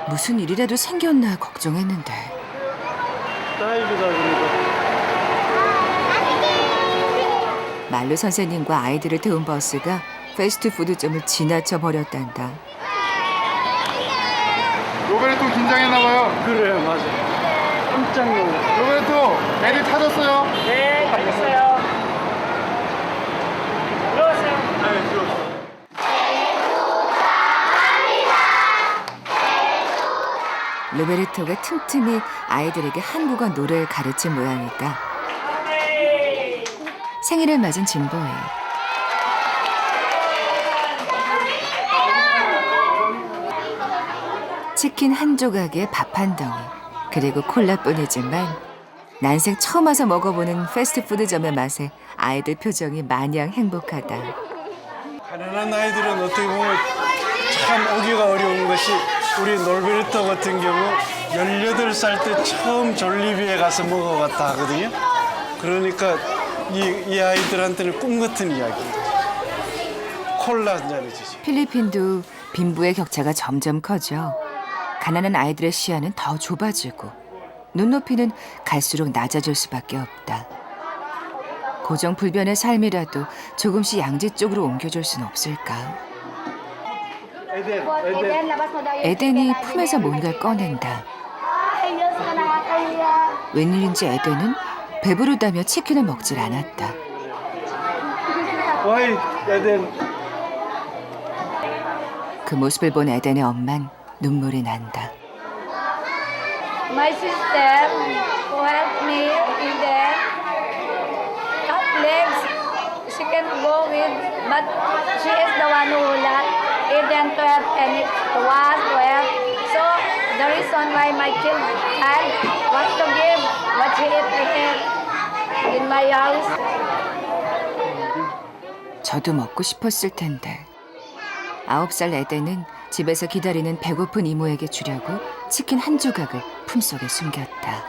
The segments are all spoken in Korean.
무슨 일이라도 생겼나 걱정했는데 다행이다 그래도. 말로 선생님과 아이들을 태운 버스가 패스트푸드점을 지나쳐 버렸단다. 로베르토 긴장했나봐요. 그래 맞아. 깜짝 놀랐어. 로베르토 애들 타졌어요. 네, 가셨어요. 들어오세요. 네 들었어. 로베르토가 틈틈이 아이들에게 한국어 노래를 가르친 모양이다. 생일을 맞은 진보에 치킨 한 조각에 밥 한 덩이 그리고 콜라뿐이지만 난생 처음 와서 먹어보는 패스트푸드점의 맛에 아이들 표정이 마냥 행복하다. 가난한 아이들은 어떻게 보면 참 오기가 어려운 것이 우리 노베르토 같은 경우 18살 때 처음 졸리비에 가서 먹어봤다 하거든요. 그러니까 이 아이들한테는 꿈 같은 이야기. 콜라 한 잔을 주지. 필리핀도 빈부의 격차가 점점 커져 가난한 아이들의 시야는 더 좁아지고 눈높이는 갈수록 낮아질 수밖에 없다. 고정불변의 삶이라도 조금씩 양지 쪽으로 옮겨줄 순 없을까? 에덴이 품에서 뭔가를 꺼낸다. 웬일인지 에덴은 배부르다며 치킨을 먹질 않았다. 와이 에덴. 그 모습을 본 에덴의 엄만 눈물이 난다. My sister who helped me in there cut legs. She can go with, but she is the one who left Eden to help and to us to help. So the reason why my child wants to give what she eat in my house. 저도 먹고 싶었을 텐데. 9살 에덴은 집에서 기다리는 배고픈 이모에게 주려고 치킨 한 조각을 품속에 숨겼다.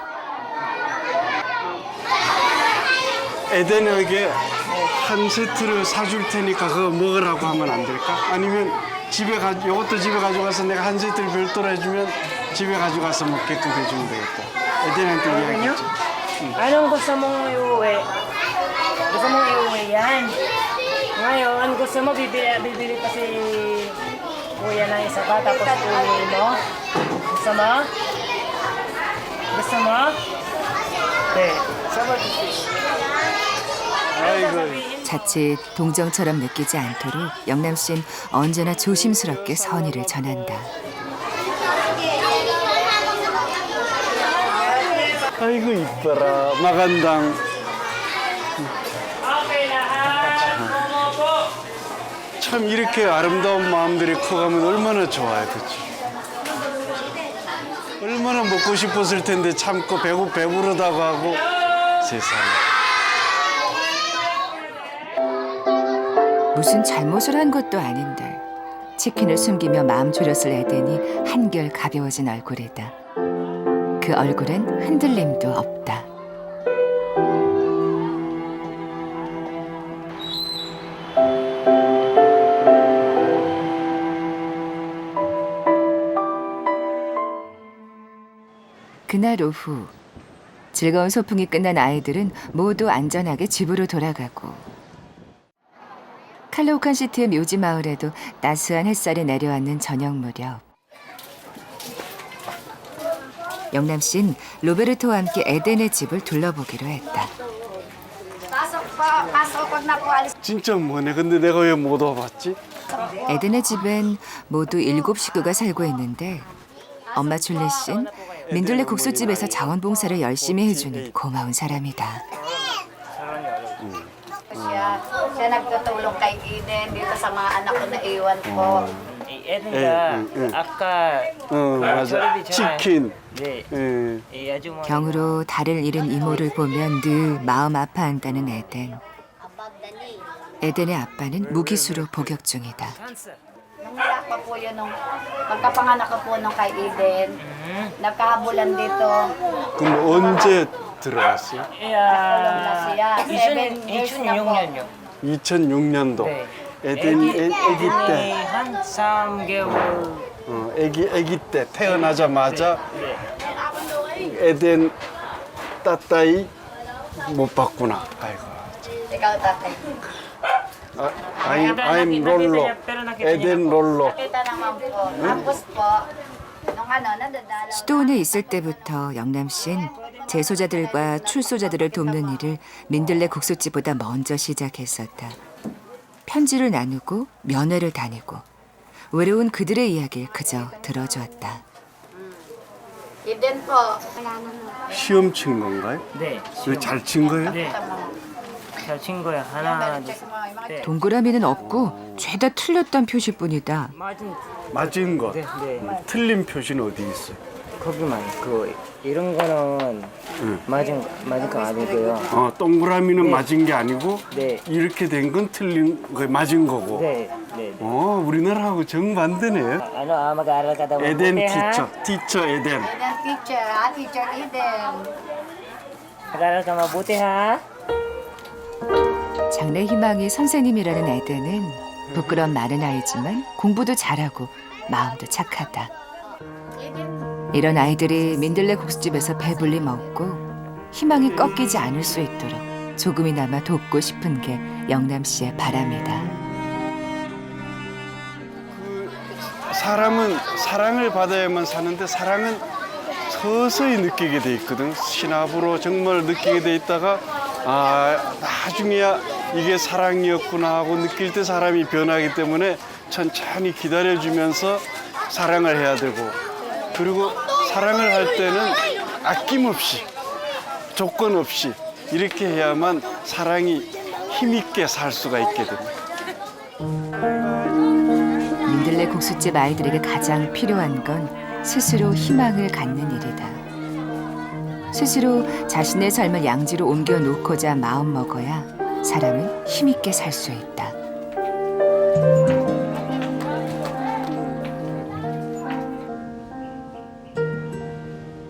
에덴에게 한 세트를 사줄 테니까 그거 먹으라고 하면 안 될까? 아니면 이것도 집에 가져가서 내가 한 세트를 별도로 해주면 집에 가져가서 먹게끔 해주면 되겠다. 에덴한테 이야기했지. Anong gusto mong iuwi? Gusto mong iuwi yan? Ngayon, gusto mo bibili pa si kuya ng isa pa, tapos iuwi mo? Gusto mo? Gusto mo? 네. 아이고. 자칫 동정처럼 느끼지 않도록 영남 씨는 언제나 조심스럽게 선의를 전한다. 아이고 이뻐라 마간당. 참 이렇게 아름다운 마음들이 커가면 얼마나 좋아요, 그렇죠? 얼마나 먹고 싶었을 텐데 참고 배부르다고 하고 세상에. 무슨 잘못을 한 것도 아닌데 치킨을 숨기며 마음 졸였을 에덴이 한결 가벼워진 얼굴이다. 그 얼굴엔 흔들림도 없다. 그날 오후 즐거운 소풍이 끝난 아이들은 모두 안전하게 집으로 돌아가고 칼로우칸 시티의 묘지 마을에도 따스한 햇살이 내려앉는 저녁 무렵 영남 씨는 로베르토와 함께 에덴의 집을 둘러보기로 했다. 진짜 뭐네. 근데 내가 왜 못 와봤지? 에덴의 집엔 모두 7 식구가 살고 있는데 엄마 줄리 씨는 민들레 국수집에서 자원봉사를 열심히 해주는 고마운 사람이다. Siya nagtutulong kay Eden dito sa mga anak ko na iwan ko. 에덴이가 아까 맞아. 치킨. 네. 아주 뭐 병으로 다리를 잃은 이모를 보면 늘 마음 아파한다는 에덴. 에덴의 아빠는 무기수로 복역 중이다. Nung wala pa po yun, nung pagkapanganak ko po nung kay Eden, nagkahabulan dito. 그럼 언제 들어갔어요? na siya. 7 years na po. 2006년요. 2006년도. 네. 에덴 애기 때. 한 3개월 아기 때 태어나자마자 에덴 따따이 못 봤구나. 아이고. Ikaw, tatay. I'm 롤러. 에덴 롤러. Nakita naman po. Tapos po, nung nadadalaw. 수도원에 있을 때부터 영남 씨는 재소자들과 출소자들을 돕는 일을 민들레 국수집보다 먼저 시작했었다. 편지를 나누고 면회를 다니고 외로운 그들의 이야기를 그저 들어주었다. Yun din po. 시험 친 건가요? 네. 이거 잘 친 거예요? 네. 잘 친 거야. 하나, 둘, 셋. 동그라미는 없고 죄다 틀렸단 표시뿐이다. 맞은. 맞은 것. 네, 네. 틀린 표시는 어디 있어요? 거기만 이런 거는 맞은 거 아니고요. 동그라미는 네. 맞은 게 아니고 네. 이렇게 된 건 틀린 거 맞은 거고. 네, 네. 우리나라하고 정반대네요. Ano, mag-aaral ka daw 에덴 mabuti, ha? 티처 에덴. Teacher, teacher Eden. Mag-aaral ka mabuti, ha? 장래 희망이 선생님이라는 에덴은 부끄러움 많은 아이지만 공부도 잘하고 마음도 착하다. 이런 아이들이 민들레 국수집에서 배불리 먹고 희망이 꺾이지 않을 수 있도록 조금이나마 돕고 싶은 게 영남 씨의 바람이다. 사람은 사랑을 받아야만 사는데 사랑은 서서히 느끼게 돼 있거든. 신압으로 정말 느끼게 돼 있다가 나중에야 이게 사랑이었구나 하고 느낄 때 사람이 변하기 때문에 천천히 기다려주면서 사랑을 해야 되고, 그리고 사랑을 할 때는 아낌없이 조건 없이 이렇게 해야만 사랑이 힘있게 살 수가 있게 됩니다. 민들레 국수집 아이들에게 가장 필요한 건 스스로 희망을 갖는 일이다. 스스로 자신의 삶을 양지로 옮겨놓고자 마음먹어야 사람은 힘있게 살 수 있다.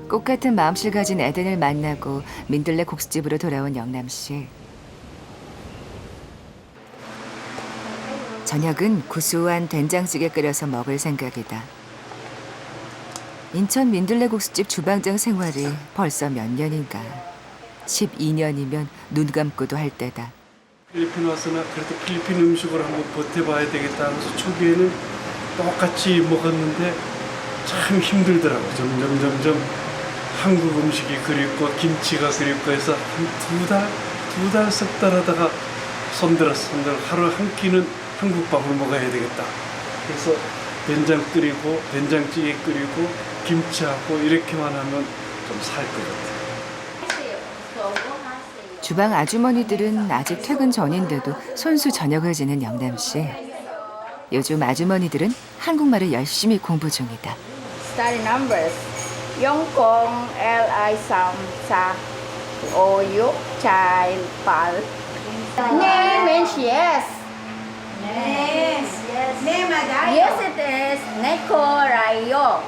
꽃 같은 마음씨를 가진 에덴을 만나고 민들레 국수집으로 돌아온 영남 씨. 저녁은 구수한 된장찌개 끓여서 먹을 생각이다. 인천 민들레 국수집 주방장 생활이 벌써 몇 년인가. 12년이면 눈 감고도 할 때다. 필리핀 와서나 그래도 필리핀 음식을 한번 버텨봐야 되겠다 하면서 초기에는 똑같이 먹었는데 참 힘들더라고. 점점 한국 음식이 그립고 김치가 그립고 해서 한 두 달, 석 달 하다가 손들었어. 하루 한 끼는 한국 밥을 먹어야 되겠다. 그래서 된장 끓이고 된장찌개 끓이고 김치하고 이렇게만 하면 좀 살 것 같아. 주방 아주머니들은 아직 퇴근 전인데도 손수 저녁을 지는 영남 씨. 요즘 아주머니들은 한국말을 열심히 공부 중이다. Study numbers. Yongkong, L-I, Sam, Sa, O, U, Chai, Pal. Name means yes. Yes, it is. Nekorayo.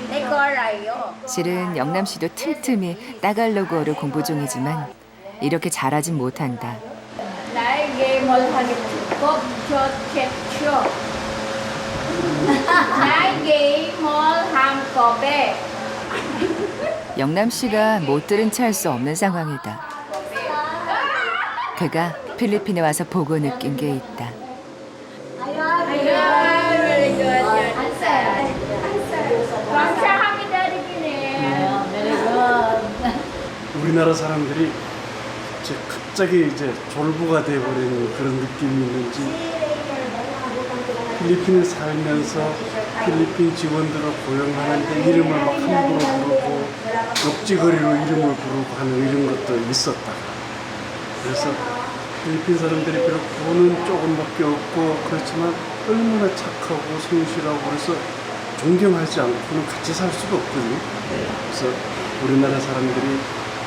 Nekorayo. 실은 영남 씨도 틈틈이 따갈로그어를 공부 중이지만 이렇게 잘하진 못한다. 나에게 뭘 하겠지? 나에게 뭘 함거배. 영남 씨가 못 들은 채 할 수 없는 상황이다. 그가 필리핀에 와서 보고 느낀 게 있다. Very good. Answer. 감사합니다. Very good. 우리나라 사람들이 갑자기 졸부가 돼버리는 그런 느낌이 있는지, 필리핀에 살면서 필리핀 직원들을 고용하는데 이름을 막 함부로 부르고 욕지거리로 이름을 부르고 하는 이런 것도 있었다. 그래서 필리핀 사람들이 비록 돈은 조금밖에 없고 그렇지만 얼마나 착하고 성실하고 그래서 존경하지 않고는 같이 살 수가 없거든요. 그래서 우리나라 사람들이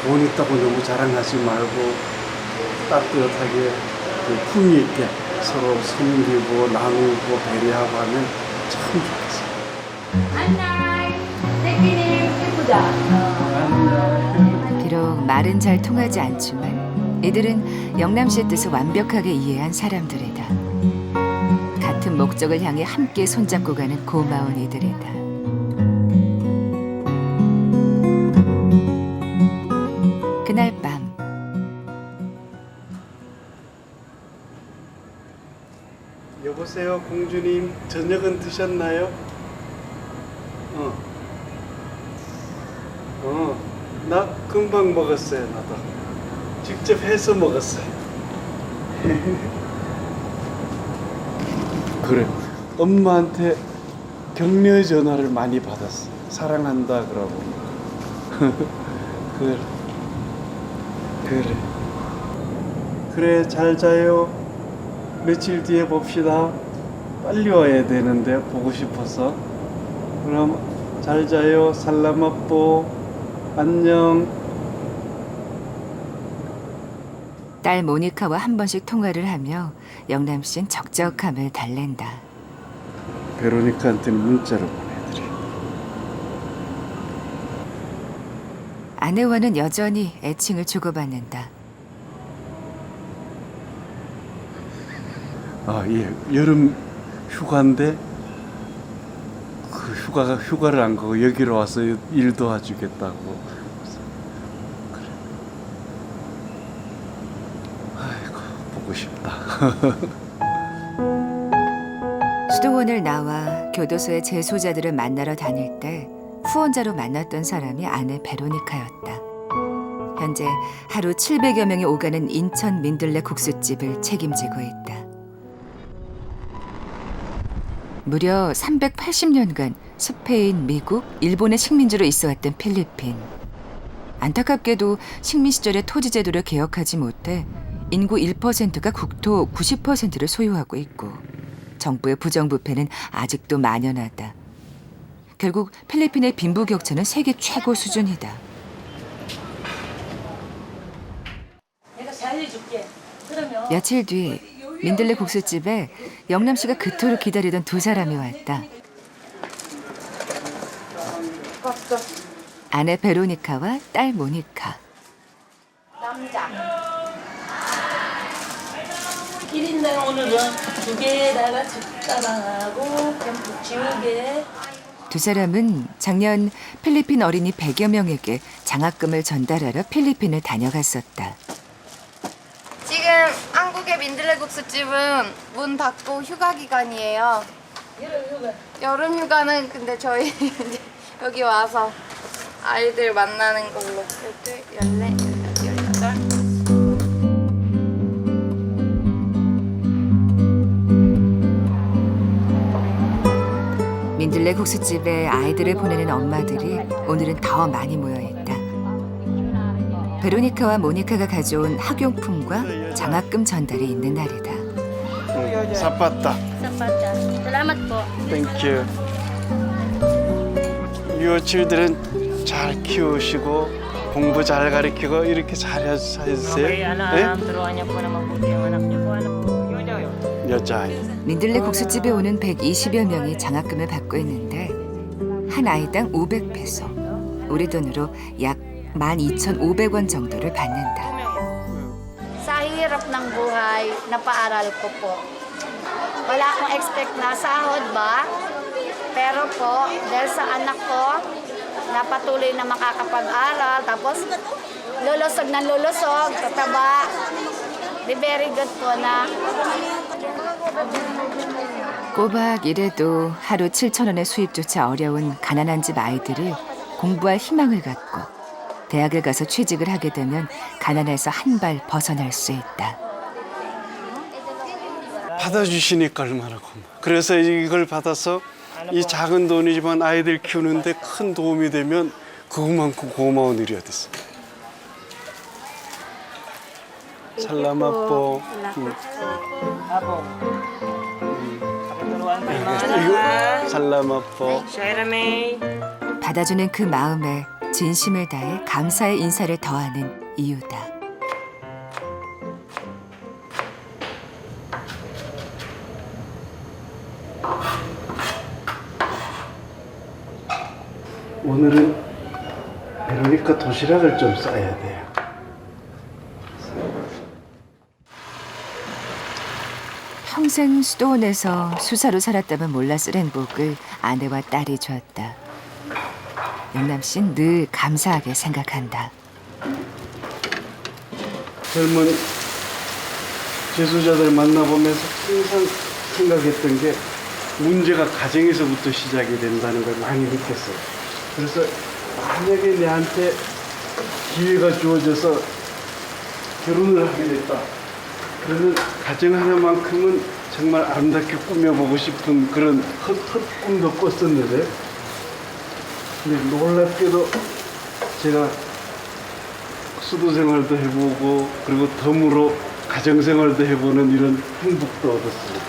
돈 있다고 너무 자랑하지 말고 따뜻하게 품위 있게 서로 섬기고 나누고 배려하고 하면 참 좋겠어요. 안녕. 내기님 예쁘다. 비록 말은 잘 통하지 않지만 이들은 영남 씨의 뜻을 완벽하게 이해한 사람들이다. 같은 같은 목적을 향해 함께 손잡고 가는 고마운 이들이다. 그날 밤 여보세요, 공주님. 저녁은 드셨나요? 나 금방 먹었어요, 나도. 직접 해서 먹었어요. 그래, 엄마한테 격려 전화를 많이 받았어. 사랑한다 그러고. 그래. 그래, 잘 자요. 며칠 뒤에 봅시다. 빨리 와야 되는데, 보고 싶어서. 그럼 잘 자요. 살라마뽀. 안녕. 딸 모니카와 한 번씩 통화를 하며 영남 씨는 적적함을 달랜다. 베로니카한테는 문자를 보내드려. 아내와는 여전히 애칭을 주고받는다. 예, 여름 휴가인데 그 휴가를 안 가고 여기로 와서 일 도와주겠다고. 그래. 아이고, 보고 싶다. 수도원을 나와 교도소의 재소자들을 만나러 다닐 때 후원자로 만났던 사람이 아내 베로니카였다. 현재 하루 700여 명이 오가는 인천 민들레 국수집을 책임지고 있다. 무려 380년간 스페인, 미국, 일본의 식민지로 있어왔던 필리핀. 안타깝게도 식민 시절의 토지 제도를 개혁하지 못해 인구 1%가 국토 90%를 소유하고 있고 정부의 부정부패는 아직도 만연하다. 결국 필리핀의 빈부격차는 세계 최고 수준이다. 내가 살려줄게. 그러면 며칠 뒤 민들레 국수집에 영남 씨가 그토록 기다리던 두 사람이 왔다. 아내 베로니카와 딸 모니카. 남자. 1인당 오늘은 2개에다가 젓가락하고 지우개. 두 사람은 작년 필리핀 어린이 100여 명에게 장학금을 전달하러 필리핀을 다녀갔었다. 지금 한국의 민들레 국수집은 문 닫고 휴가 기간이에요. 여름 휴가는 근데 저희 이제 여기 와서 아이들 만나는 걸로. 14, 18. 민들레 국수집에 아이들을 보내는 엄마들이 오늘은 더 많이 모여있다. 베로니카와 모니카가 가져온 학용품과 장학금 전달이 있는 날이다. 사빠따. Salamat po. 땡큐. 유치들은 잘 키우시고 공부 잘 가르치고 이렇게 잘 해주세요. 네? turuan niyo po na mabuti yung anak niyo po. 여자아이. 민들레 국수집에 오는 120여 명이 장학금을 받고 있는데 한 아이당 500페소, 우리 돈으로 약 12,500원 정도를 받는다. Sa hirap ng buhay, napaaral ko po. Wala akong expect na sahod ba? Pero po, dahil sa anak ko, napatuloy na makakapag-aral, tapos lulusog ng lulusog, tataba. Di very good po na. 꼬박 일해도 하루 7,000원의 수입조차 어려운 가난한 집 아이들이 공부할 희망을 갖고 대학을 가서 취직을 하게 되면 가난에서 한 발 벗어날 수 있다. 받아주시니까 얼마나 고마워. 그래서 이걸 받아서 이 작은 돈이지만 아이들 키우는데 큰 도움이 되면 그것만큼 고마운 일이 어딨어. 살라마뽀. Apo. Pakituruan kayo mga 이거 anak. 살라마뽀. Shaira May. 받아주는 그 마음에 진심을 다해 감사의 인사를 더하는 이유다. 오늘은 베로니카 도시락을 좀 싸야 돼요. 평생 수도원에서 수사로 살았다면 몰랐을 행복을 아내와 딸이 줬다. 영남 씨는 늘 감사하게 생각한다. 젊은 재소자들 만나보면서 항상 생각했던 게 문제가 가정에서부터 시작이 된다는 걸 많이 느꼈어요. 그래서 만약에 내한테 기회가 주어져서 결혼을 하게 됐다. 그러면 가정 하나만큼은 정말 아름답게 꾸며보고 싶은 그런 헛 꿈도 꿨었는데, 근데 놀랍게도 제가 수도 생활도 해보고 그리고 덤으로 가정 생활도 해보는 이런 행복도 얻었습니다.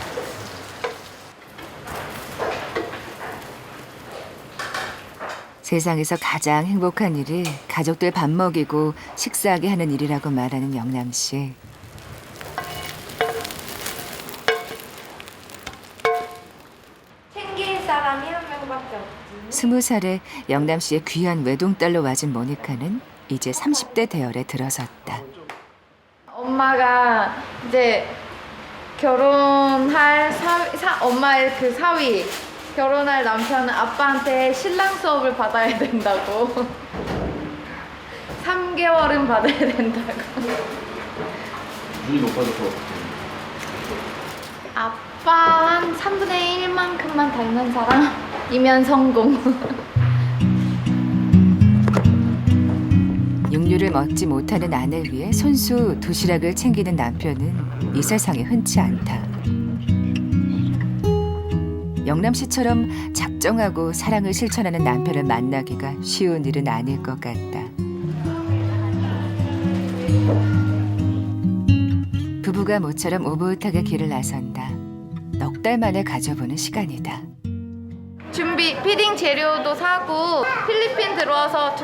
세상에서 가장 행복한 일이 가족들 밥 먹이고 식사하게 하는 일이라고 말하는 영남 씨. 챙길 사람이 한 명밖에 없지. 20살에 영남 씨의 귀한 외동딸로 와준 모니카는 이제 30대 대열에 들어섰다. 엄마가 이제 결혼할 엄마의 그 사위 결혼할 남편은 아빠한테 신랑 수업을 받아야 된다고. 3개월은 받아야 된다고. 눈이 높아져서 아빠 한 3분의 1만큼만 닮은 사람이면 성공. 육류를 먹지 못하는 아내 위해 손수 도시락을 챙기는 남편은 이 세상에 흔치 않다. 영남 씨처럼 작정하고 사랑을 실천하는 남편을 만나기가 쉬운 일은 아닐 것 같다. 부부가 모처럼 오붓하게 길을 나선다. 넉 달 만에 가져보는 시간이다. 피딩 재료도 사고 필리핀 들어와서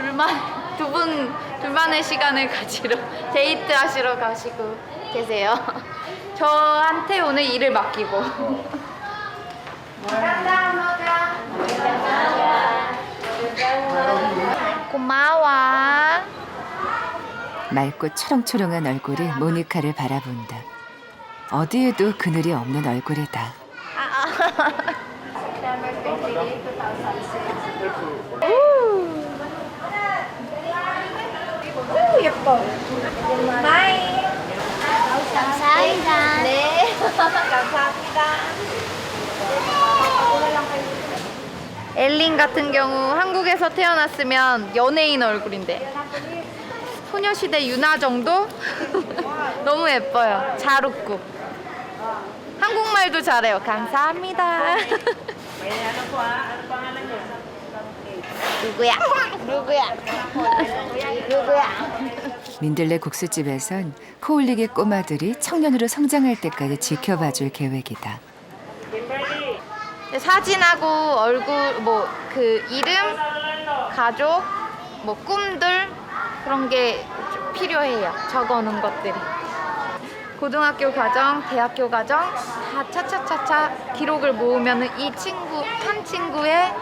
둘만의 시간을 가지러 데이트 하시러 가시고 계세요. 저한테 오늘 일을 맡기고. 고마워. 맑고 초롱초롱한 얼굴이 모니카를 바라본다. 어디에도 그늘이 없는 얼굴이다. 예뻐. 바이. 감사합니다. 네. 감사합니다. 엘린 같은 경우 한국에서 태어났으면 연예인 얼굴인데 소녀시대 유나 정도? 너무 예뻐요. 잘 웃고 한국말도 잘해요. 감사합니다. 누구야? 민들레 국수집에선 코올리게 꼬마들이 청년으로 성장할 때까지 지켜봐줄 계획이다. 사진하고 얼굴 그 이름, 가족, 꿈들 그런 게 필요해요. 적어놓은 것들이. 고등학교 과정, 대학교 과정 다 차차차차 기록을 모으면 이 한 친구의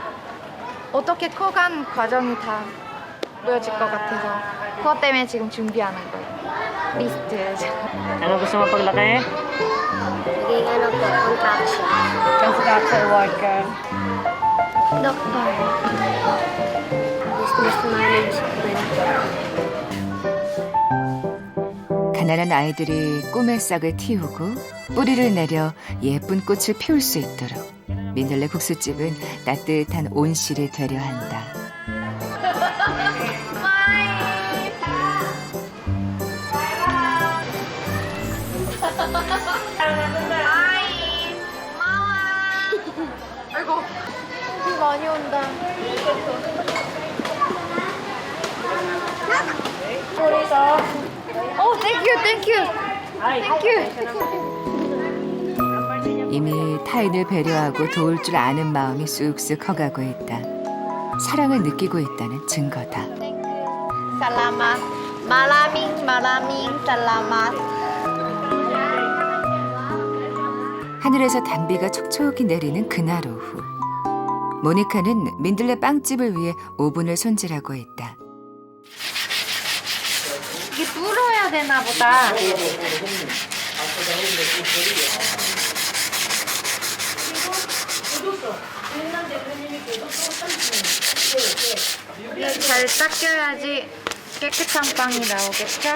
어떻게 커간 과정이 다 보여질 것 같아서 그것 때문에 지금 준비하는 거예요. 리스트. Ano gusto mo paglaki? Maging ano po, contraction. Construction worker. Doktor. Business management. 가난한 아이들이 꿈의 싹을 틔우고 뿌리를 내려 예쁜 꽃을 피울 수 있도록 민들레 국수집은 따뜻한 온실이 되려 한다. 아이고, 비 많이 온다. 오, 땡큐. 이미 타인을 배려하고 도울 줄 아는 마음이 쑥쑥 커가고 있다. 사랑을 느끼고 있다는 증거다. 살라맛. 마라밍 살라맛. 하늘에서 단비가 촉촉히 내리는 그날 오후. 모니카는 민들레 빵집을 위해 오븐을 손질하고 있다. 이게 불어야 되나 보다. 잘 닦여야지 깨끗한 빵이 나오겠죠?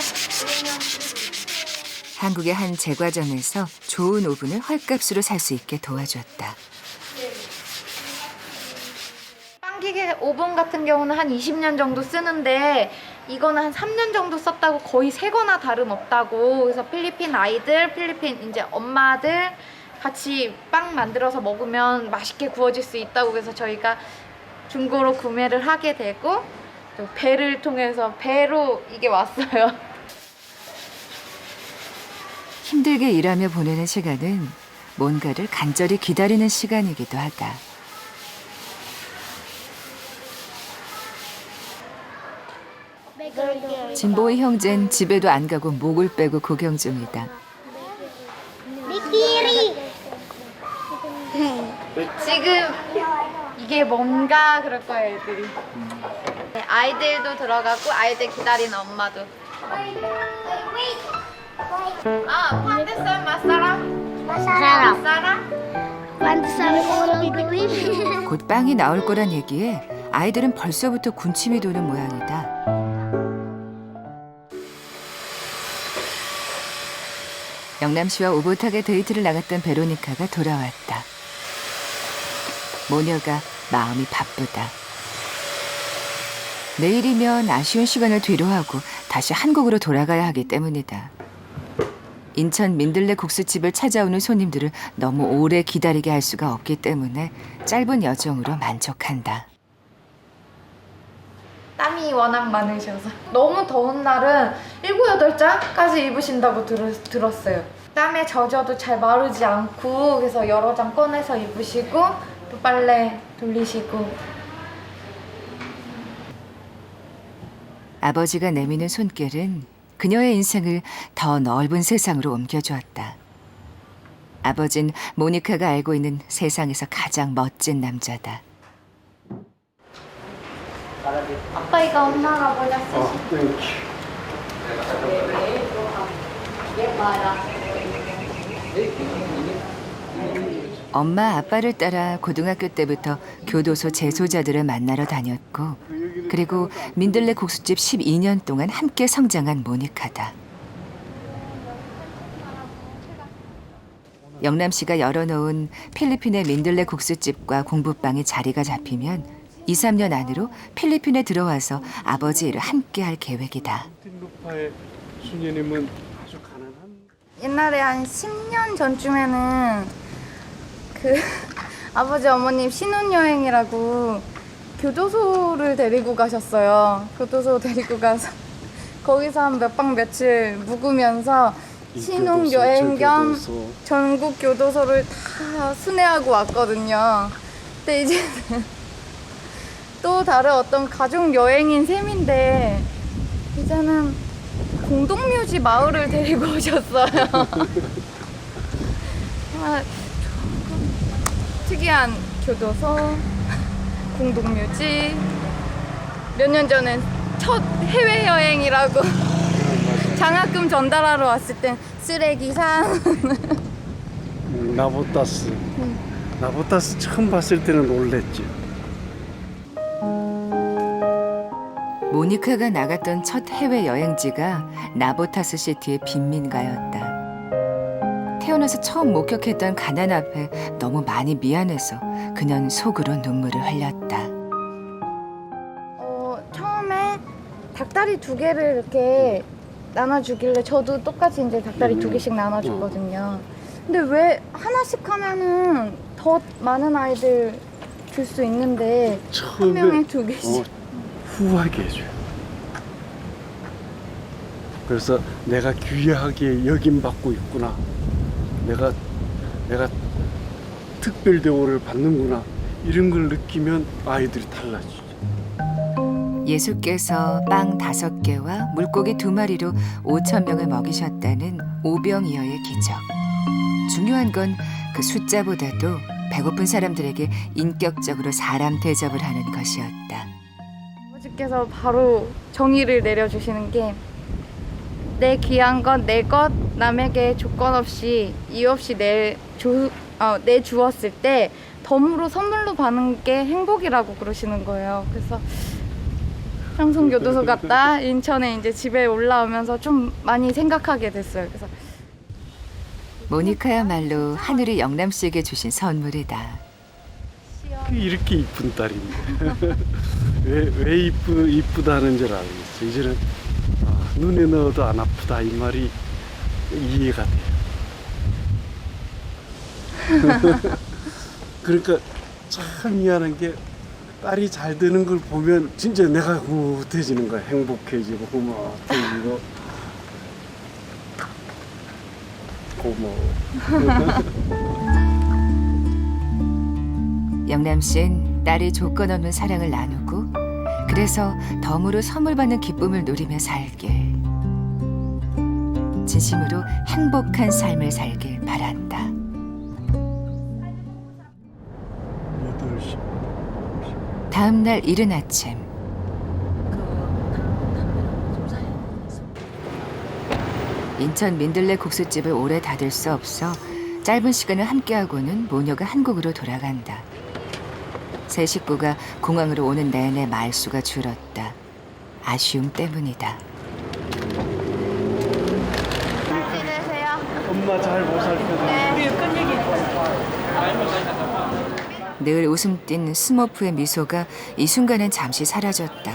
한국의 한 제과점에서 좋은 오븐을 헐값으로 살 수 있게 도와줬다. 빵기계 오븐 같은 경우는 한 20년 정도 쓰는데 이거는 한 3년 정도 썼다고 거의 새 거나 다름없다고. 그래서 필리핀 아이들, 필리핀 이제 엄마들 같이 빵 만들어서 먹으면 맛있게 구워질 수 있다고. 그래서 저희가 중고로 구매를 하게 되고 또 배를 통해서 배로 이게 왔어요. 힘들게 일하며 보내는 시간은 뭔가를 간절히 기다리는 시간이기도 하다. 진보의 형제는 집에도 안 가고 목을 빼고 구경 중이다. 지금 이게 뭔가 그럴 거예요, 애들이. 네, 아이들도 들어가고 아이들 기다리는 엄마도. 아, 판데산 마사라? 마사라? 곧 빵이 나올 거란 얘기에 아이들은 벌써부터 군침이 도는 모양이다. 영남 씨와 오붓하게 데이트를 나갔던 베로니카가 돌아왔다. 모녀가 마음이 바쁘다. 내일이면 아쉬운 시간을 뒤로하고 다시 한국으로 돌아가야 하기 때문이다. 인천 민들레 국수집을 찾아오는 손님들을 너무 오래 기다리게 할 수가 없기 때문에 짧은 여정으로 만족한다. 땀이 워낙 많으셔서 너무 더운 날은 7, 8장까지 입으신다고 들었어요. 땀에 젖어도 잘 마르지 않고 그래서 여러 장 꺼내서 입으시고 또 빨래 돌리시고. 아버지가 내미는 손길은 그녀의 인생을 더 넓은 세상으로 옮겨주었다. 아버진 모니카가 알고 있는 세상에서 가장 멋진 남자다. 아빠 이거 엄마가 모자 쓰시. 엄마 아빠를 따라 고등학교 때부터 교도소 재소자들을 만나러 다녔고 그리고 민들레 국수집 12년 동안 함께 성장한 모니카다. 영남 씨가 열어놓은 필리핀의 민들레 국수집과 공부방에 자리가 잡히면 2, 3년 안으로 필리핀에 들어와서 아버지 일을 함께 할 계획이다. 루파의 수녀님은 아주 가난한 옛날에 한 10년 전쯤에는 그 아버지 어머님 신혼여행이라고 교도소를 데리고 가셨어요. 교도소 데리고 가서 거기서 한 몇 박 며칠 묵으면서 신혼여행 겸 전국 교도소를 다 순회하고 왔거든요. 근데 이제는 또 다른 어떤 가족 여행인 셈인데 이제는 공동묘지 마을을 데리고 오셨어요. 특이한 교도소, 공동묘지. 몇 년 전엔 첫 해외여행이라고 장학금 전달하러 왔을 땐 쓰레기산. 나보타스. 나보타스 처음 봤을 때는 놀랬지. 모니카가 나갔던 첫 해외 여행지가 나보타스 시티의 빈민가였다. 태어나서 처음 목격했던 가난 앞에 너무 많이 미안해서 그녀는 속으로 눈물을 흘렸다. 처음에 닭다리 2개를 이렇게 나눠주길래 저도 똑같이 이제 닭다리 2개씩 나눠주거든요. 근데 왜 하나씩 하면은 더 많은 아이들 줄 수 있는데 한 명에 2개씩. 후하게 해줘요. 그래서 내가 귀하게 여김받고 있구나. 내가 특별 대우를 받는구나. 이런 걸 느끼면 아이들이 달라지죠. 예수께서 빵 5개와 물고기 2마리로 5,000명을 먹이셨다는 오병이어의 기적. 중요한 건 그 숫자보다도 배고픈 사람들에게 인격적으로 사람 대접을 하는 것이었다. 아버지께서 바로 정의를 내려주시는 게 내 귀한 건 내 것 남에게 조건 없이 이유 없이 내주었을 때 더 덤으로 선물로 받는 게 행복이라고 그러시는 거예요. 그래서 평성교도소 갔다 인천에 이제 집에 올라오면서 좀 많이 생각하게 됐어요. 그래서 모니카야말로 하늘이 영남 씨에게 주신 선물이다. 이렇게 이쁜 딸인데 왜 이쁘다는 줄 알겠어. 이제는 눈에 넣어도 안 아프다 이 말이 이해가 돼요. 그러니까 참 미안한 게 딸이 잘 되는 걸 보면 진짜 내가 흐뭇해지는 거야. 행복해지고 고마워지고 고마워. 영남 씨는 딸이 조건 없는 사랑을 나누고 그래서 덤으로 선물 받는 기쁨을 누리며 살길, 진심으로 행복한 삶을 살길 바란다. 8시. 다음 날 이른 아침, 인천 민들레 국수집을 오래 닫을 수 없어 짧은 시간을 함께하고는 모녀가 한국으로 돌아간다. 세 식구가 공항으로 오는 내내 말수가 줄었다. 아쉬움 때문이다. 지내세요. 엄마 잘 보살펴. 늘 웃음 띤 스머프의 미소가 이 순간엔 잠시 사라졌다.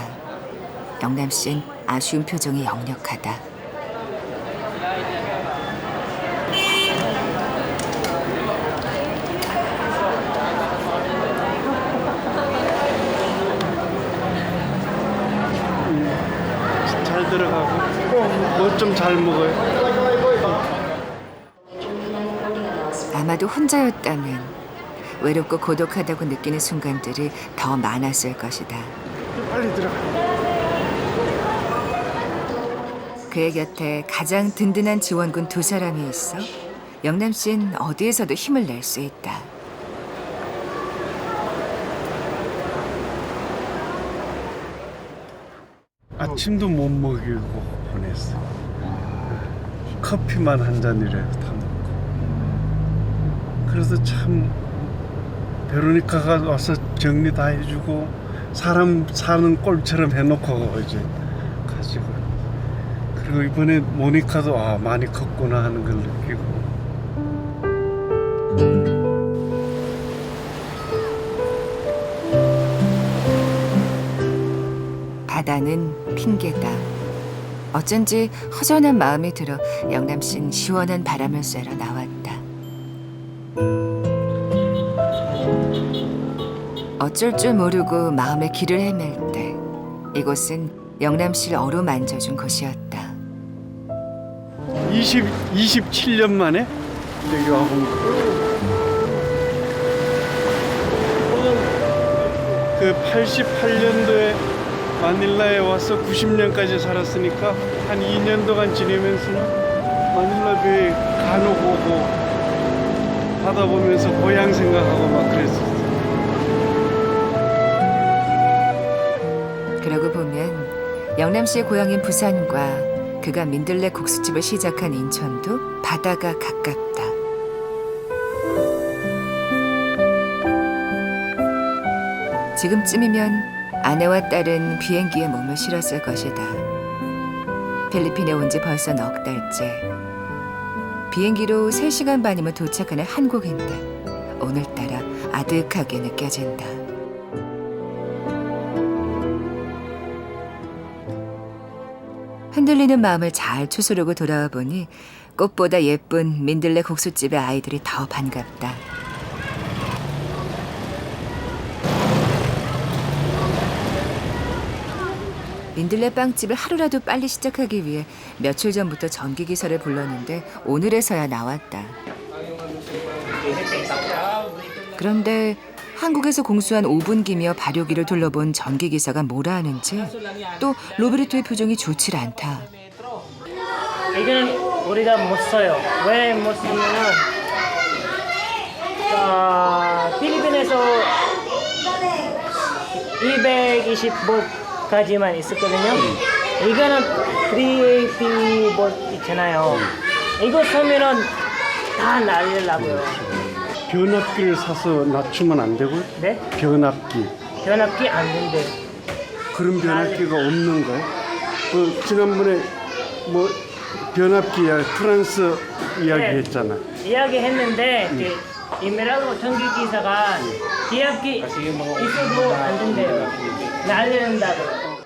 영남 씨는 아쉬운 표정이 역력하다. 잘 들어가고 뭐 좀 잘 먹어요. 아마도 혼자였다면 외롭고 고독하다고 느끼는 순간들이 더 많았을 것이다. 빨리 들어가. 그의 곁에 가장 든든한 지원군 두 사람이 있어 영남 씨는 어디에서도 힘을 낼 수 있다. 아침도 못 먹이고 보냈어. 커피만 한 잔이라도 다 먹고. 그래서 참 베로니카가 와서 정리 다 해주고 사람 사는 꼴처럼 해놓고 이제 가지고. 그리고 이번에 모니카도 많이 컸구나 하는 걸 느끼고. 바다는 핑계다. 어쩐지 허전한 마음이 들어 영남 씨는 시원한 바람을 쐬러 나왔다. 어쩔 줄 모르고 마음의 길을 헤맬 때 이곳은 영남 씨를 어루만져준 곳이었다. 27년 만에 여기 와본 거예요. 그 88년도에 마닐라에 와서 90년까지 살았으니까 한 2년 동안 지내면서는 마닐라 배에 간혹 오고 바다 보면서 고향 생각하고 막 그랬었어요. 그러고 보면 영남 씨의 고향인 부산과 그가 민들레 국수집을 시작한 인천도 바다가 가깝다. 지금쯤이면 아내와 딸은 비행기에 몸을 실었을 것이다. 필리핀에 온 지 벌써 넉 달째. 비행기로 3시간 반이면 도착하는 한국인데 오늘따라 아득하게 느껴진다. 흔들리는 마음을 잘 추스르고 돌아와 보니 꽃보다 예쁜 민들레 국수집의 아이들이 더 반갑다. 민들레 빵집을 하루라도 빨리 시작하기 위해 며칠 전부터 전기기사를 불렀는데 오늘에서야 나왔다. 그런데 한국에서 공수한 오븐기며 발효기를 둘러본 전기기사가 뭐라 하는지 또 로베르토의 표정이 좋질 않다. 이거는 우리가 못 써요. 왜 못 쓰냐면 필리핀에서 220볼까지만 있었거든요. 이거는 380볼 있잖아요. 이거 쓰면은 다 날리려고요. 변압기를 사서 낮추면 안 되고요? 네? 변압기. 변압기 안 된대. 그런 변압기가 없는 거예요? 그 지난번에 뭐 변압기 이야기, 프랑스 이야기 네. 했잖아. 이야기했는데 그 이메라고 전기 기사가 기압기 있어도 안 된대요. 날린다고.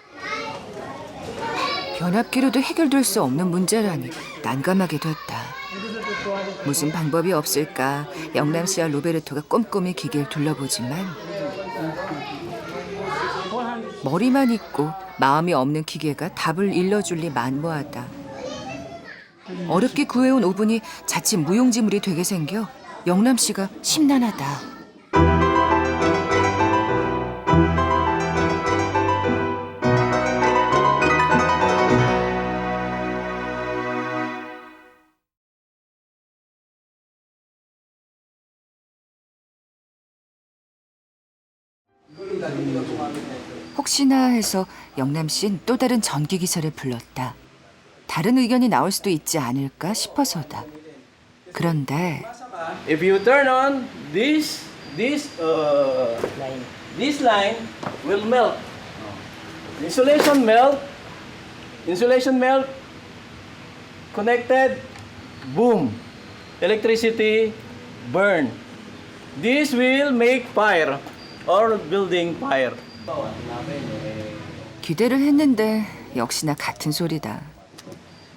변압기로도 해결될 수 없는 문제라니 난감하게 됐다. 무슨 방법이 없을까 영남 씨와 로베르토가 꼼꼼히 기계를 둘러보지만 머리만 있고 마음이 없는 기계가 답을 일러줄 리 만무하다. 어렵게 구해온 오븐이 자칫 무용지물이 되게 생겨 영남 씨가 심란하다. 혹시나 해서 영남 씨는 또 다른 전기 기사를 불렀다. 다른 의견이 나올 수도 있지 않을까 싶어서다. 그런데 If you turn on this line will melt. Insulation melt. Connected, boom. Electricity, burn. This will make fire or building fire. 기대를 했는데 역시나 같은 소리다.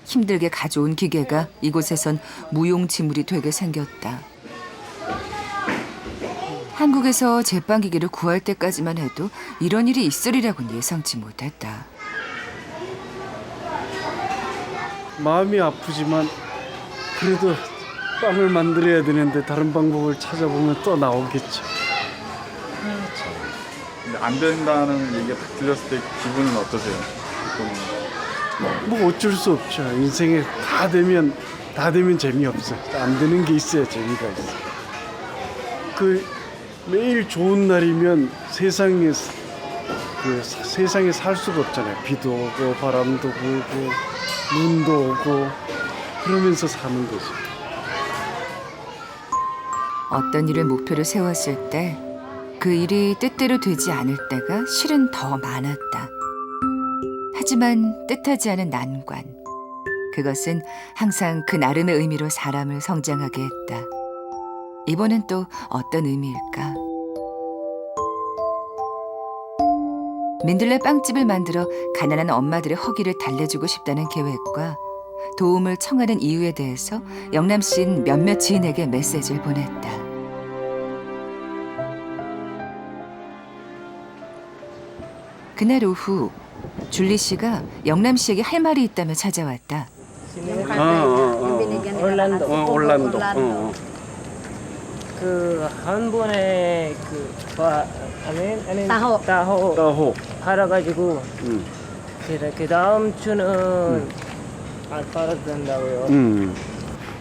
힘들게 가져온 기계가 이곳에선 무용지물이 되게 생겼다. 한국에서 제빵기계를 구할 때까지만 해도 이런 일이 있으리라고는 예상치 못했다. 마음이 아프지만 그래도 빵을 만들어야 되는데 다른 방법을 찾아보면 또 나오겠죠. 근데 안 된다는 얘기가 딱 들렸을 때 기분은 어떠세요? 뭐 어쩔 수 없죠. 인생에 다 되면 재미없어. 안 되는 게 있어야 재미가 있어. 그 매일 좋은 날이면 세상에 살 수가 없잖아요. 비도 오고 바람도 불고 눈도 오고 그러면서 사는 거죠. 어떤 일을 목표로 세웠을 때 그 일이 뜻대로 되지 않을 때가 실은 더 많았다. 하지만 뜻하지 않은 난관. 그것은 항상 그 나름의 의미로 사람을 성장하게 했다. 이번엔 또 어떤 의미일까? 민들레 빵집을 만들어 가난한 엄마들의 허기를 달래주고 싶다는 계획과 도움을 청하는 이유에 대해서 영남 씨는 몇몇 지인에게 메시지를 보냈다. 그날 오후 줄리 씨가 영남 씨에게 할 말이 있다며 찾아왔다. 올란도. 그 한 번에 타호 팔아가지고 그 다음 주는 안 팔아도 된다고요.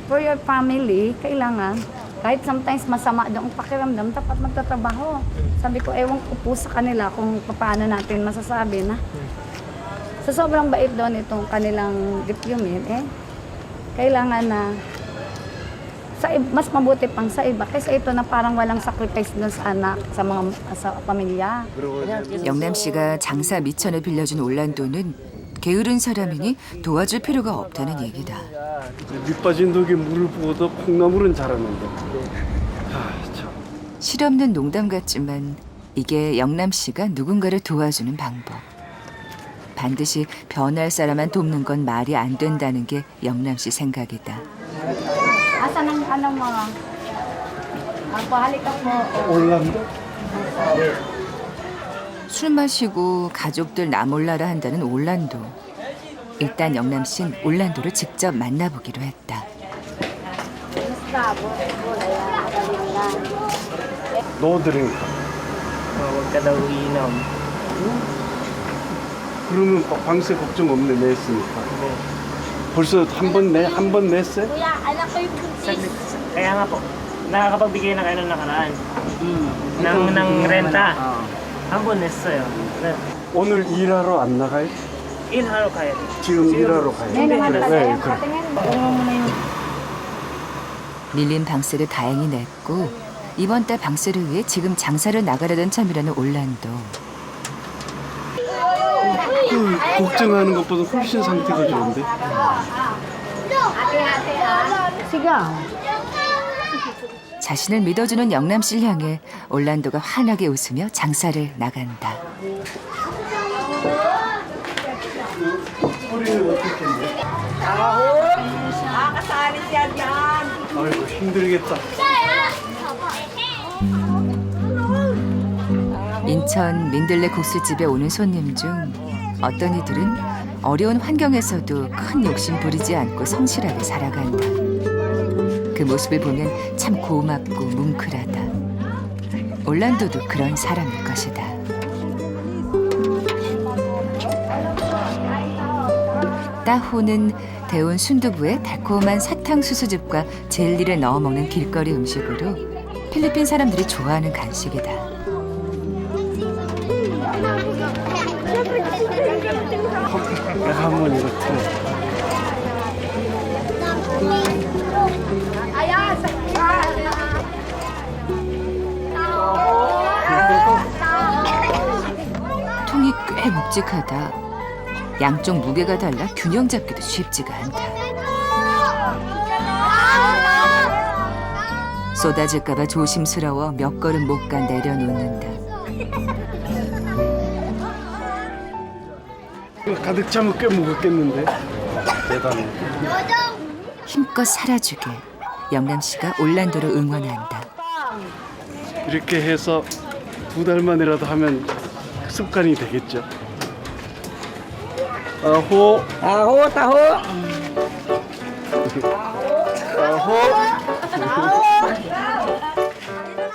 For your family, kailangan, kahit sometimes masama doon ang pakiramdam, dapat magtatrabaho. Sabi ko, ewan ko po sa kanila kung paano natin masasabi na. Sa sobrang bait doon itong kanilang diplomin, kailangan na mas mabuti pang sa iba kasi ito na parang walang sacrifice doon sa anak, sa pamilya. 영남 씨가 장사 미천을 빌려준 올란도는 게으른 사람이니 도와줄 필요가 없다는 얘기다. 밑빠진 독에 물을 부어도 콩나물은 자라는데. 참. 실없는 농담 같지만 이게 영남 씨가 누군가를 도와주는 방법. 반드시 변할 사람만 돕는 건 말이 안 된다는 게 영남 씨 생각이다. Asan ang ano mo? Pahalik ako. 올란도? 술 마시고 가족들 나 몰라라 한다는 올란도. 일단 영남 씨는 올란도를 직접 만나보기로 했다. No drink. Huwag ka daw iinom. 그러면 방세 걱정 없네 냈으니까. 벌써 한 번 냈어요? Kaya nga po, nakakapagbigay na kayo ng nakaraan. ng renta. 한 번 냈어요. 네. 오늘 일하러 안 나가요? 일하러 가야 돼. 지금 일하러 가요? 네, 그래. 밀린 방세를 다행히 냈고 이번 달 방세를 위해 지금 장사를 나가려던 참이라는 올란도. 그 걱정하는 것보다 훨씬 상태가 좋은데. 자신을 믿어주는 영남 씨를 향해 올란도가 환하게 웃으며 장사를 나간다. 소리는 어떻게 했는데? 아이고 힘들겠다. 인천 민들레 국수집에 오는 손님 중 어떤 이들은 어려운 환경에서도 큰 욕심 부리지 않고 성실하게 살아간다. 그 모습을 보면 참 고맙고 뭉클하다. 올란도도 그런 사람일 것이다. 따호는 데운 순두부에 달콤한 사탕수수즙과 젤리를 넣어 먹는 길거리 음식으로 필리핀 사람들이 좋아하는 간식이다. 내가 한번 이거 틀어. 통이 꽤 묵직하다. 양쪽 무게가 달라 균형 잡기도 쉽지가 않다. 쏟아질까봐 조심스러워 몇 걸음 못 가 내려놓는다. 이거 가득 차면 꽤 무겁겠는데. 대단해. 힘껏 살아주게 영남 씨가 올란도를 응원한다. 이렇게 해서 2달만이라도 하면 습관이 되겠죠. 아호. Taho, taho. 아호.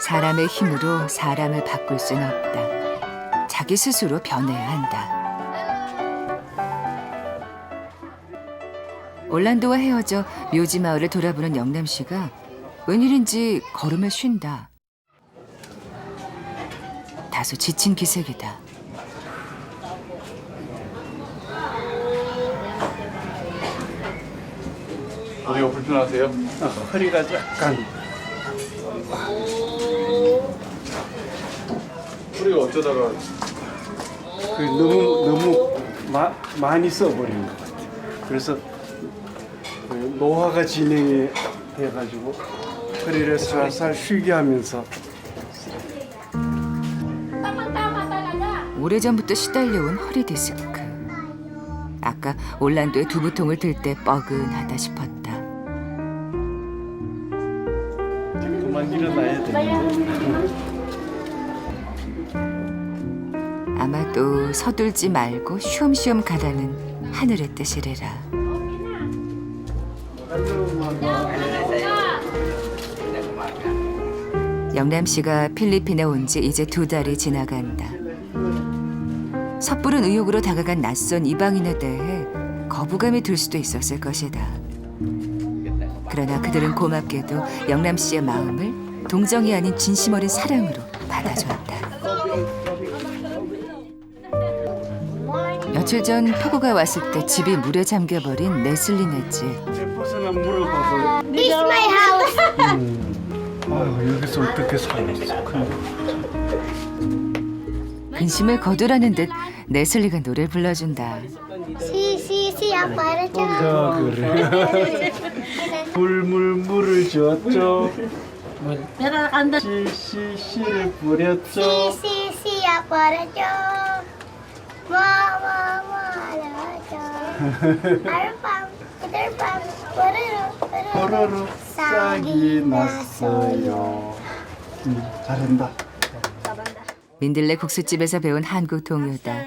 사람의 힘으로 사람을 바꿀 순 없다. 자기 스스로 변해야 한다. 올란도와 헤어져 묘지 마을을 돌아보는 영남 씨가 웬일인지 걸음을 쉰다. 다소 지친 기색이다. 어디가 불편하세요? 허리가 약간 허리가 어쩌다가 너무 많이 써버린 것 같아요. 그래서 그 노화가 진행이 돼가지고 허리를 살살 쉬게 하면서 오래전부터 시달려온 허리 디스크. 아까 올란도의 두부통을 들 때 뻐근하다 싶었다. 그만 일어나야 되는데. 아마도 서둘지 말고 쉬엄쉬엄 가라는 하늘의 뜻이래라. 영남 씨가 필리핀에 온 지 이제 2달이 지나간다. 섣부른 의욕으로 다가간 낯선 이방인에 대해 거부감이 들 수도 있었을 것이다. 그러나 그들은 고맙게도 영남 씨의 마음을 동정이 아닌 진심 어린 사랑으로 받아줬다. 며칠 전 폭우가 왔을 때 집이 물에 잠겨버린 네슬리네 집. 벗어나 물어봐서. This is my house. 아유 여기서 어떻게 살았어? 근심을 거두라는 듯 네슬리가 노래를 불러준다. Si, apareció. 야 그래. 물을 줬죠. 씨를 뿌렸죠. Si, apareció. Mama, Peter Pan, 뽀로로 싹이 났어요. 잘한다. 민들레 국수집에서 배운 한국 동요다.